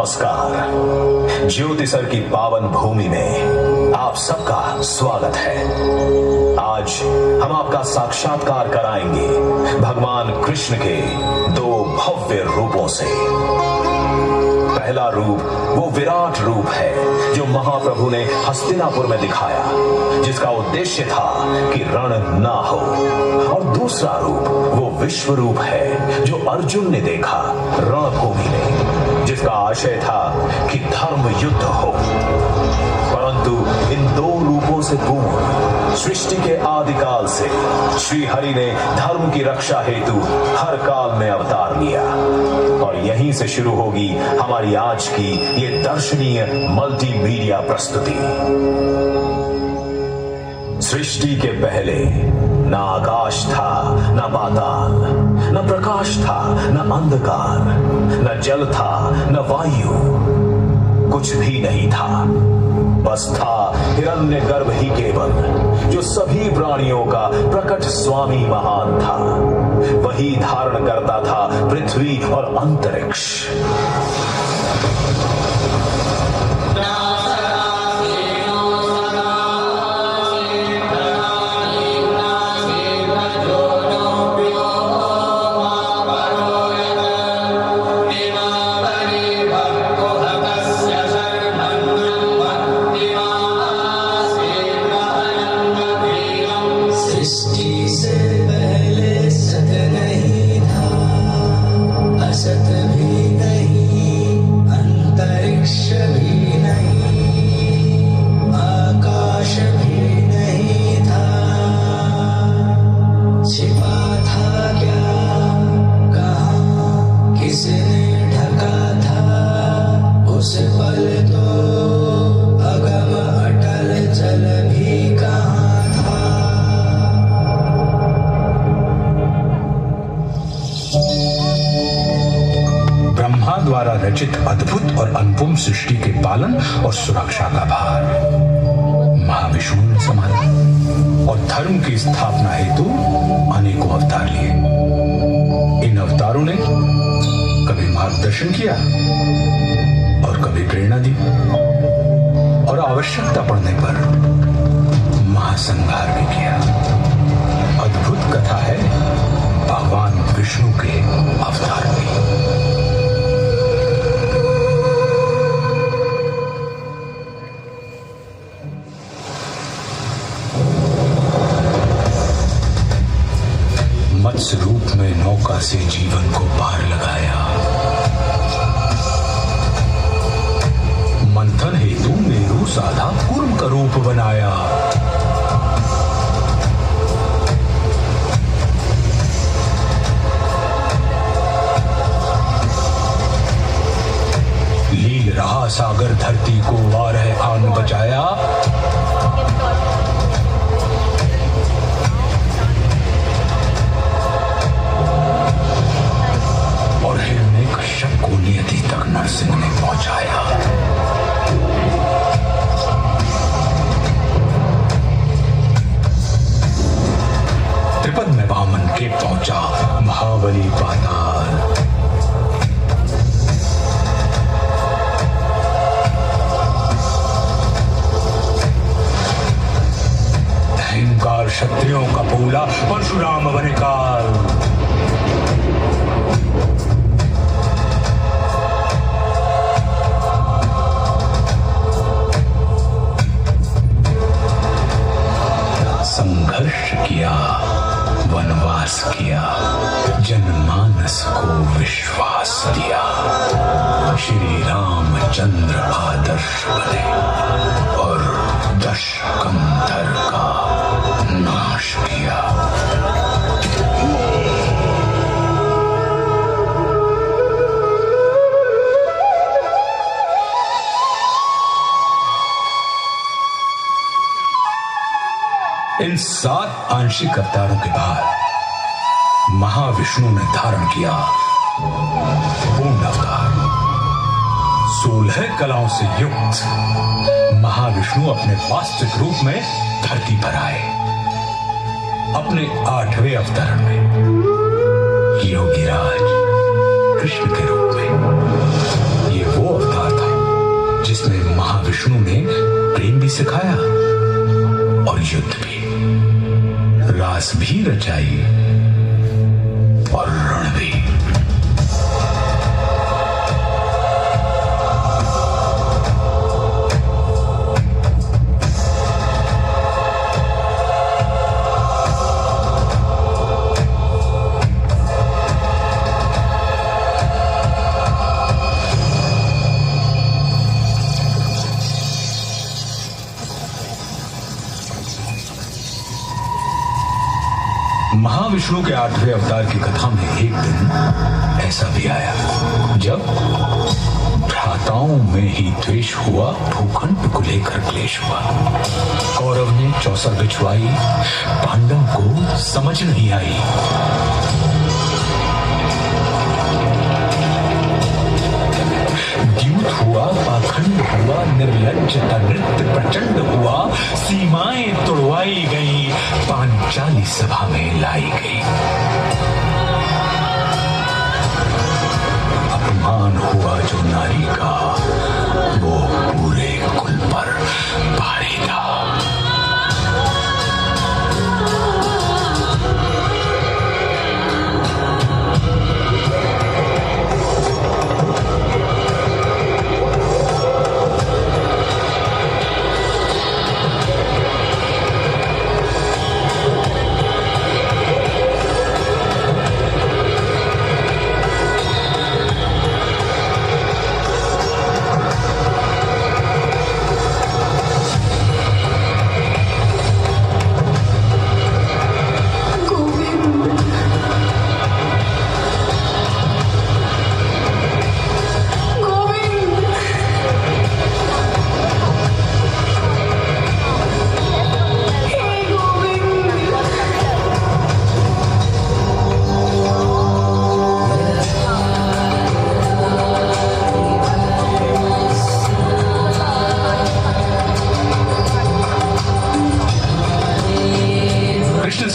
नमस्कार। ज्योतिसर की पावन भूमि में आप सबका स्वागत है। आज हम आपका साक्षात्कार कराएंगे भगवान कृष्ण के दो भव्य रूपों से। पहला रूप वो विराट रूप है जो महाप्रभु ने हस्तिनापुर में दिखाया, जिसका उद्देश्य था कि रण ना हो। और दूसरा रूप वो विश्व रूप है जो अर्जुन ने देखा रणभूमि में, जिसका आशय था कि धर्म युद्ध हो। परंतु इन दो रूपों से पूर्व सृष्टि के आदिकाल से श्री हरि ने धर्म की रक्षा हेतु हर काल में अवतार लिया। और यहीं से शुरू होगी हमारी आज की ये दर्शनीय मल्टीमीडिया प्रस्तुति। सृष्टि के पहले ना आकाश था, ना पाताल, न प्रकाश था, न अंधकार, न जल था, न वायु, कुछ भी नहीं था। बस था हिरण्यगर्भ ही केवल, जो सभी प्राणियों का प्रकट स्वामी महान था। वही धारण करता था पृथ्वी और अंतरिक्ष। द्वारा रचित अद्भुत और अनुपम सृष्टि के पालन और सुरक्षा का भार महाविष्णु ने संभाला और धर्म की स्थापना हेतु अनेकों अवतार लिए। इन अवतारों ने कभी मार्गदर्शन किया और कभी प्रेरणा दी, और आवश्यकता पड़ने पर महासंहार भी किया। अद्भुत कथा है भगवान विष्णु के अवतार की। मत्स्य रूप में नौका से जीवन को पार लगाया। मंथन हेतु मेरु साधा कूर्म का रूप बनाया। लील रहा सागर धरती को वारह आन बचाया। को नियति तक नरसिंह ने पहुंचाया। त्रिपद में वामन के पहुंचा महाबली पाताल। अहंकार क्षत्रियों का बोला परशुराम बने काल। संघर्ष किया, वनवास किया, जनमानस को विश्वास दिया। श्री रामचंद्र आदर्श बने और दश कंधर का नाश किया। इन 7 आंशिक अवतारों के बाद महाविष्णु ने धारण किया पूर्ण अवतार। 16 कलाओं से युक्त महाविष्णु अपने वास्तविक रूप में धरती पर आए। अपने 8वें अवतरण में योगीराज कृष्ण के रूप में। ये वो अवतार महाविष्णु ने प्रेम भी सिखाया और युद्ध भी, रास भी रचाई और रण भी। महाविष्णु के 8वें अवतार की कथा में एक दिन ऐसा भी आया जब भ्राताओं में ही द्वेष हुआ, भूखंड को लेकर क्लेश हुआ। कौरव ने चौसर बिछवाई, पांडव को समझ नहीं आई। द्यूत हुआ, पाखंड हुआ, निर्लज्जता नृत्य प्रचंड हुआ, सीमाएं तोड़वाई गई, पांचाली सभा में लाई गई। अपमान हुआ जो नारी का, वो पूरे कुल पर भारी था।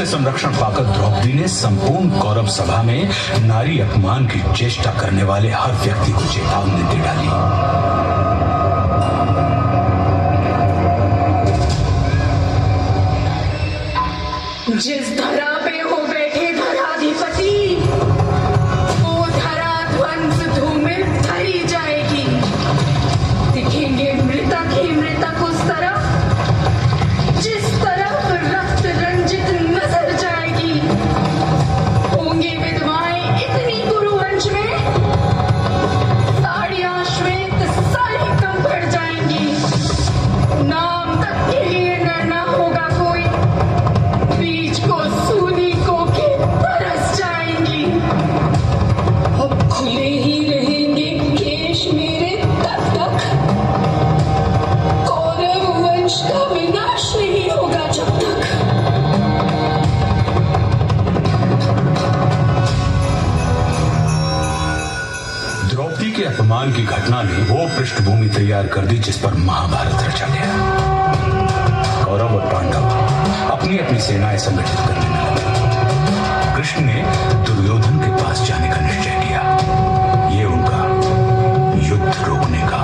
संरक्षण पाकर द्रौपदी ने संपूर्ण कौरव सभा में नारी अपमान की चेष्टा करने वाले हर व्यक्ति को चेतावनी दे डाली। जिस धरा पे हो बैठे धराधिपति, वो धरा ध्वंस धूमिल धरी जाएगी। दिखेंगे मृतक ही मृतक उस तरफ जिस तरफ रक्त रंजित नजर जाएगी। होंगी विधवाएं इतनी गुरुवंश में, साड़ियां श्वेत सारी कम पड़ जाएंगी। नाम तक के लिए न होगा कोई, बीच को सूनी को के तरस जाएंगी। अब खुले ही रहेंगे केश मेरे तब तक, कौरव वंश का विनाश नहीं होगा जब तक। द्रौपदी के अपमान की घटना ने वो पृष्ठभूमि तैयार कर दी जिस पर महाभारत रचा गया। कौरव और पांडव अपनी अपनी सेनाएं संगठित करने में लगे। कृष्ण ने दुर्योधन के पास जाने का निश्चय किया। ये उनका युद्ध रोकने का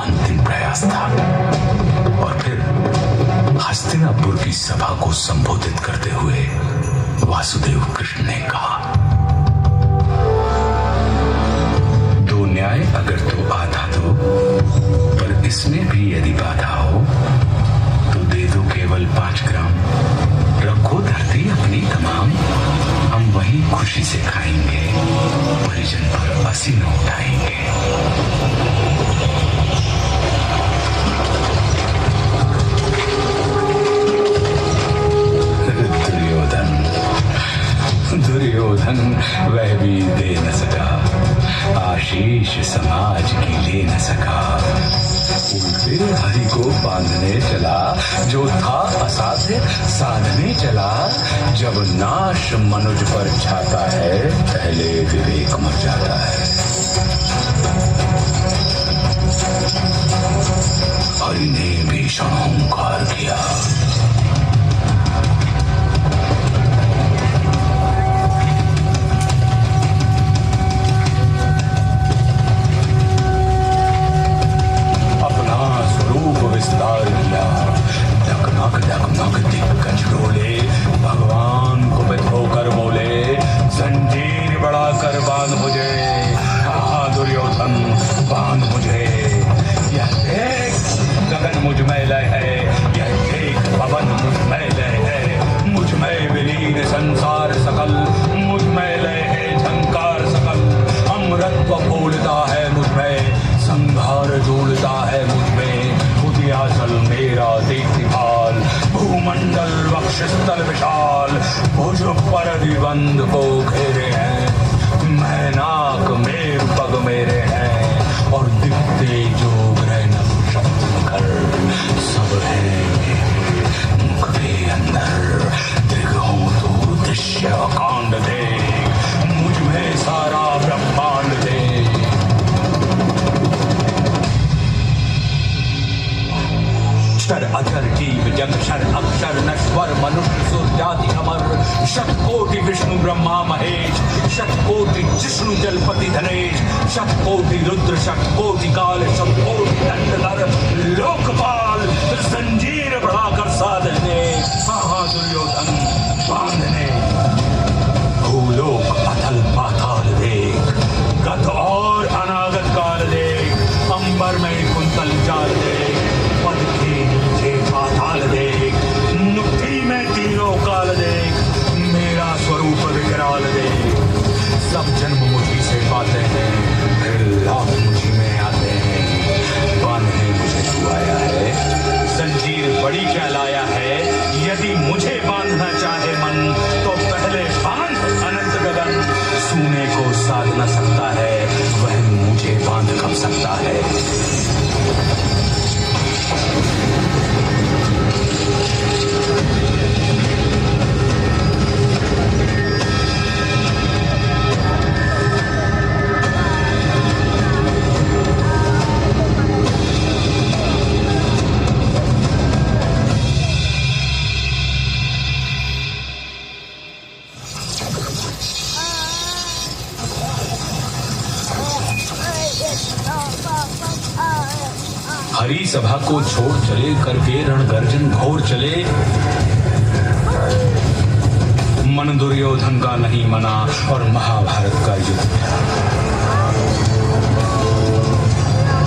अंतिम प्रयास था। और फिर हस्तिनापुर की सभा को संबोधित करते हुए वासुदेव कृष्ण ने कहा, दो न्याय अगर तो आधा दो, पर इसमें भी यदि बाधा हो तो दे दो केवल 5 ग्राम। रखो धरती अपनी तमाम, हम वही खुशी से खाएंगे, परिजन पर असी न उठाएंगे। दुर्योधन वह भी दे न सका, आशीष समाज की ले न सका। उल्टे हरि को बांधने चला, जो था असाध्य साधने चला। जब नाश मनुज पर छाता है, पहले विवेक मर जाता है। हरि ने भीषण हुंकार किया, भूमंडल वक्षस्थल विशाल भुज परदिबंध को घेरे हैं। मैनाक मेरु पग मेरे हैं और दिखते जो ग्रह नक्षत्र निखर सब है मुख के अंदर। देखो तो दृश्य कांड दे मुझ में सारा ब्रह्मांड दे। क्षर अक्षर जीव जग क्षर अक्षर नश्वर मनुष्य सुर जाति अमर। शतकोटि विष्णु ब्रह्मा महेश शतकोटि जिष्णु जलपति धनेश। शतकोटि रुद्र शतकोटि काल शतकोटि दंडधर लोकपाल। जंजीर बढ़ाकर साधने दुर्योधन बांधने। भूलोक अथल पाताल देख गत और अनागत काल देख। अंबर में कुंतल जाल देख पद के नीचे पाताल देख। मुट्ठी में तीनों काल देख मेरा स्वरूप विकराल देख। सब जन्म मुझी से पाते हैं फिर लाभ मुझी में आते हैं। बांधने मुझे छुआया है जंजीर बड़ी क्या लाया है। यदि मुझे बांधना चाहे मन तो पहले बांध अनंत गगन। सूने को साध न सकता है वह मुझे बांध कब सकता है। हरी सभा को छोड़ चले करके रणगर्जन घोर चले। मन दुर्योधन का नहीं मना और महाभारत का युद्ध।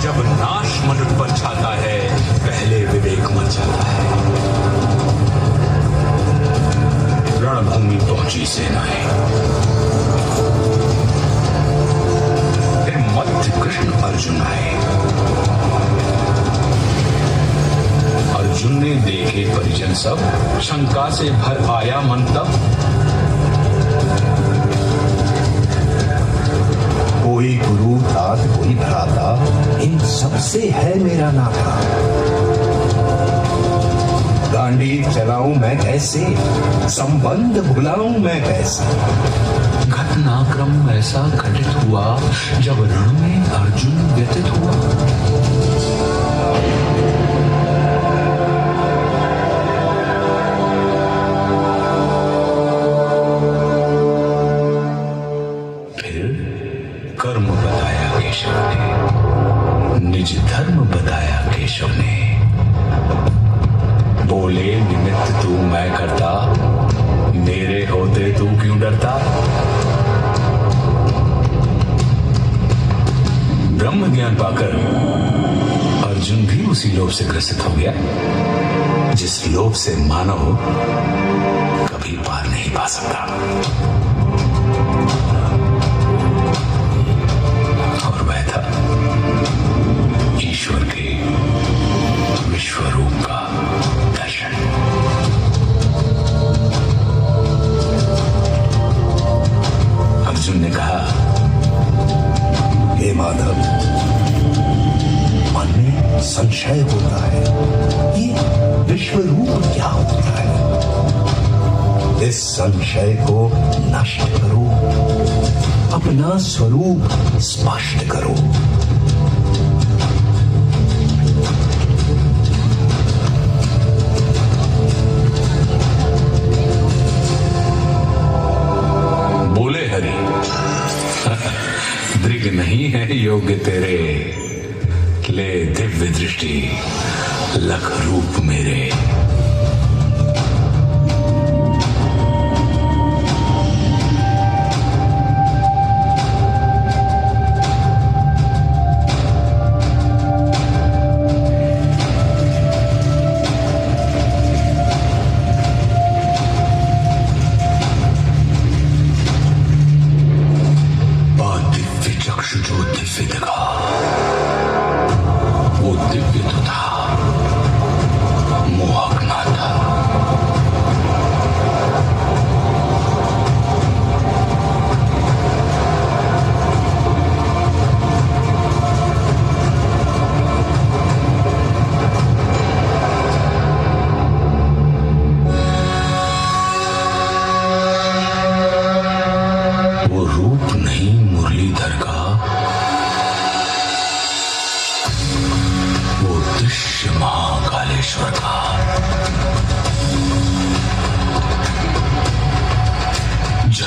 जब नाश मनुष्य पर छाता है पहले विवेक मर जाता है। रणभूमि पहुंची सेनाएं। मध्य कृष्ण अर्जुन आए। अर्जुन ने देखे परिजन सब शंका से भर आया मन तब। कोई गुरु तात कोई भ्राता इन सबसे है मेरा नाता। गांडीव चलाऊं मैं कैसे संबंध भुलाऊं मैं कैसे। घटनाक्रम ऐसा घटित हुआ जब रण में अर्जुन व्यतीत हुआ। फिर कर्म बताया केशव ने निज धर्म बताया केशव ने। बोले निमित्त तू मैं करता मेरे होते तू क्यों डरता। ब्रह्म ज्ञान पाकर अर्जुन भी उसी लोभ से ग्रसित हो गया जिस लोभ से मानव कभी पार नहीं पा सकता। और वह था ईश्वर के विश्व रूप का दर्शन। अर्जुन ने कहा हे माधव मन में संशय होता है ये विश्व रूप क्या होता है। इस संशय को नष्ट करो अपना स्वरूप स्पष्ट करो। बोले हरि दृग नहीं है योग्य तेरे। ले दिव्य दृष्टि लख रूप मेरे। वो दिव्य तो था मोहक ना था।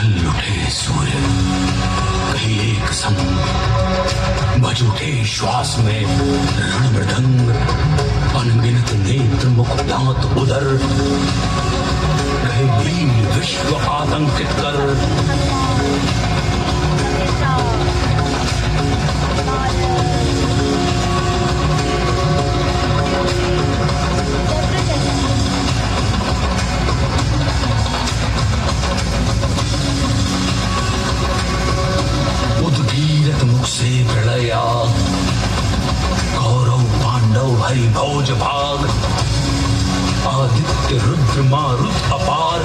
जल उठे सूर्य कहीं एक संग, बज उठे श्वास में रण मृदंग, अनगिनत नेत्र मुख दांत उदर, कहे लील विश्व आतंकित कर। उद्गीरत मुख से प्रलया, कौरव पांडव हरि भोज भाग, आदित्य रुद्र मारुत अपार,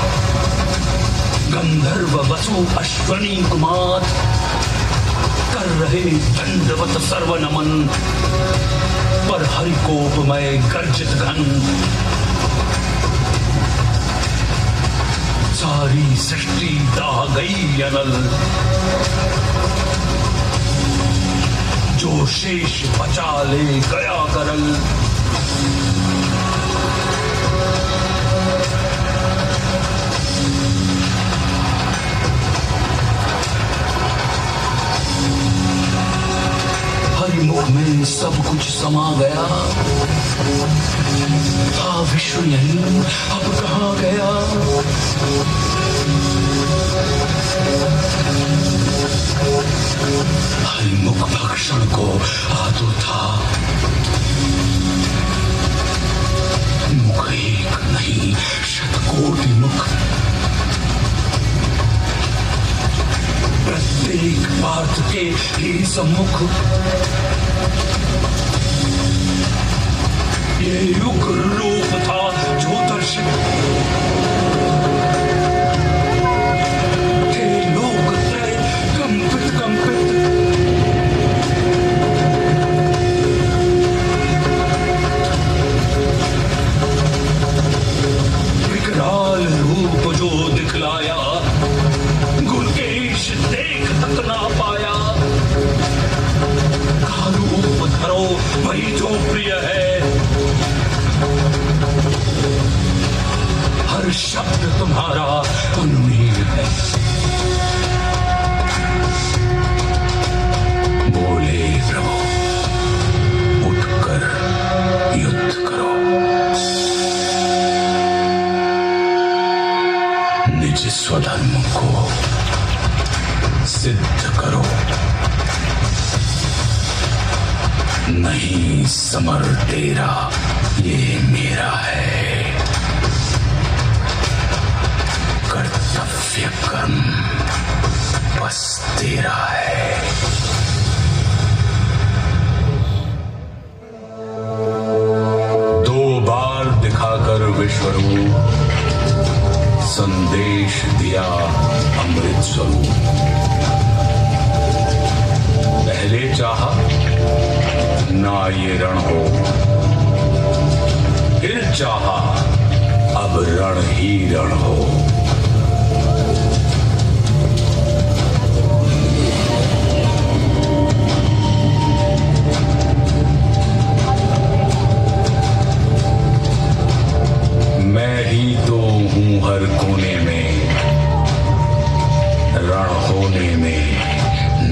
गंधर्व वसु अश्वनी कुमार, कर रहे दंडवत सर्व नमन, पर हरिकोपमय गर्जित घन। सारी सृष्टि दाह गई अनल, जो शेष बचा ले गया करल। हरिमुख में सब कुछ समा गया, था विश्व यही अब कहाँ गया। हरिमुख भक्षण को आतुर था, मुख एक नहीं शतकोटि मुख, प्रत्येक पार्थ के ही सम्मुख। ये उग्र रूप था जो दर्शित, थे लोक त्रय कंपित कंपित। विकराल रूप जो दिखलाया, गुणकेश देख तक ना पाया। का रूप धरो वही जो प्रिय है, हर शब्द तुम्हारा अनुमीय है। बोले प्रभु उठकर युद्ध करो, निज स्वधर्म को सिद्ध करो। नहीं समर तेरा ये मेरा है, कर्तव्य कर्म बस तेरा है। दो बार दिखाकर विश्वरूप, संदेश दिया अमृत स्वरूप। पहले चाहा ना ये रण हो, फिर चाहा अब रण ही रण हो। मैं ही तो हूं हर कोने में, रण होने में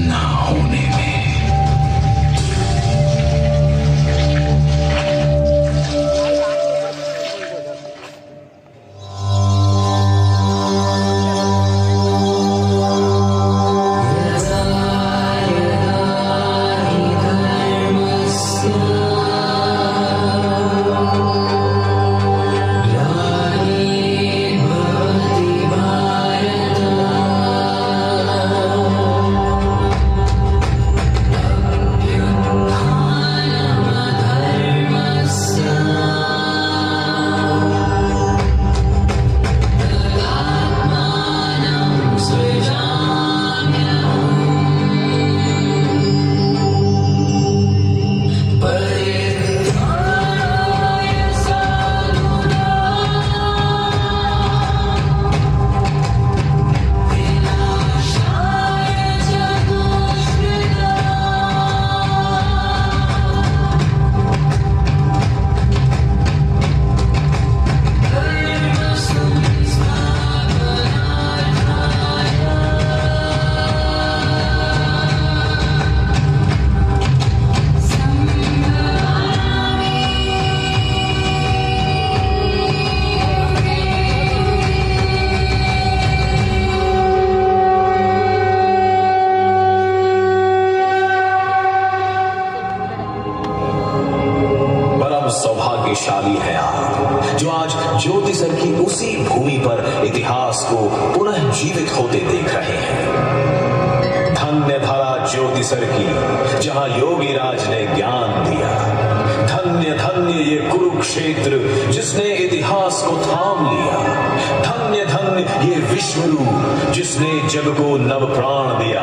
ना होने में। सौभाग्यशाली हैं आप, जो आज ज्योतिसर की उसी भूमि पर इतिहास को पुनः जीवित होते देख रहे हैं। धन्य धरा ज्योतिसर की, जहां योगी राज ने ज्ञान दिया। धन्य धन्य ये कुरुक्षेत्र, जिसने इतिहास को थाम लिया। धन्य धन्य ये विश्वरूप, जिसने जग को नव प्राण दिया।